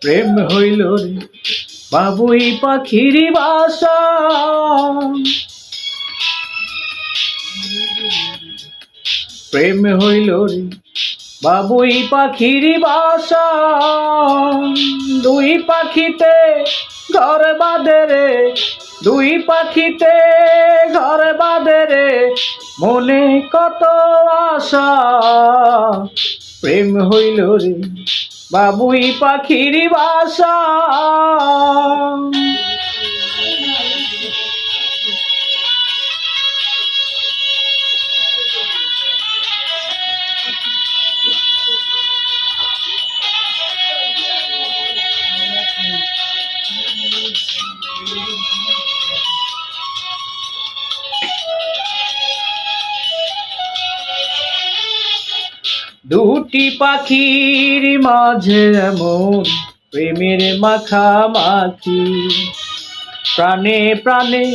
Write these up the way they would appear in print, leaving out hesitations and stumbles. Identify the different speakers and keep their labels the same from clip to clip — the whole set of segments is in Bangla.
Speaker 1: প্রেম হইল রে বাবুই পাখির বাসা। প্রেম হইল রে বাবুই পাখির বাসা। দুই পাখিতে ঘর বাঁধে রে, দুই পাখিতে ঘর বাঁধে রে, মনে কত আশা। প্রেম হইল রে বাবুই পাখির বাসা। দুটি পাখির মাঝে এমন প্রেমের মাখামাখি, প্রাণে প্রাণে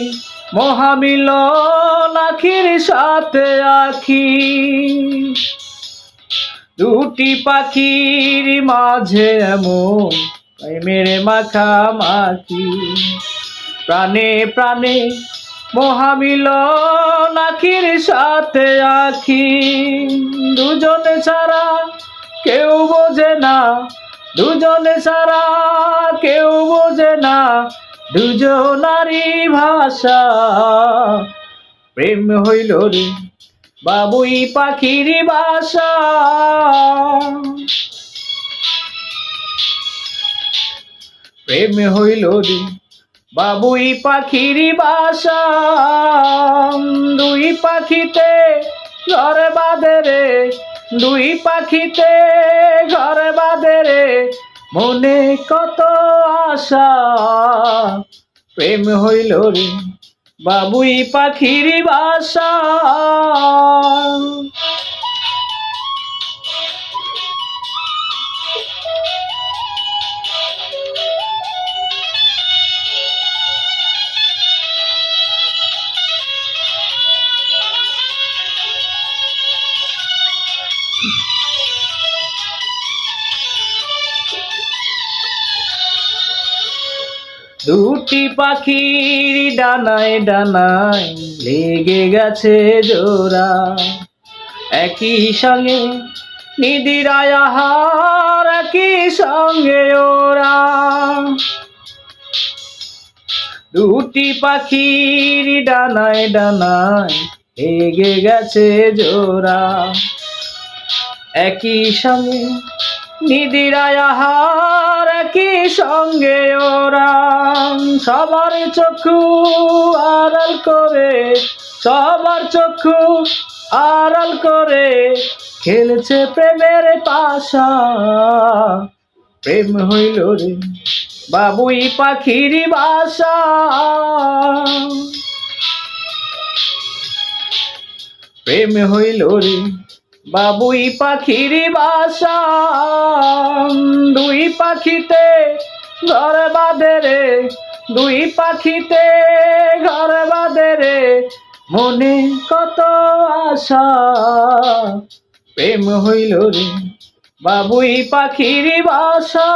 Speaker 1: মহামিলন আখির সাথে আখি। দুটি পাখির মাঝে এমন প্রেমের মাখামাখি, প্রাণে প্রাণে মহামিলন আখির সাথে আখি। দুজনে ছাড়া কেউ বোঝে না, দুজনে ছাড়া কেউ বোঝে না, দুজনারই ভাষা। প্রেম হইল রে বাবুই পাখির বাসা। প্রেম হইল রে বাবুই পাখির বাসা। দুই পাখিতে ঘর বাঁধে রে, দুই পাখিতে ঘর বাঁধে রে, মনে কত আশা। প্রেম হইল রে বাবুই পাখির বাসা। দুটি পাখির ডানায় ডানায় লেগে গেছে জোড়া, একই সঙ্গে নিদিরায় আহার, একই সঙ্গে ওরা। দুটি পাখির ডানায় ডানায় লেগে গেছে জোড়া, একই সঙ্গে নিদিরায় আহার, একই সঙ্গে ওরা। সবার চক্ষু আড়াল করে, সবার চক্ষু আড়াল করে খেলছে প্রেমের পাশা। প্রেম হইল রে বাবুই পাখির বাসা। প্রেম হইল রে বাবুই পাখির বাসা। দুই পাখিতে ঘর বাঁধে রে, দুই পাখিতে ঘর বাঁধে রে, মনে কত আশা। প্রেম হইল রে বাবুই পাখির বাসা।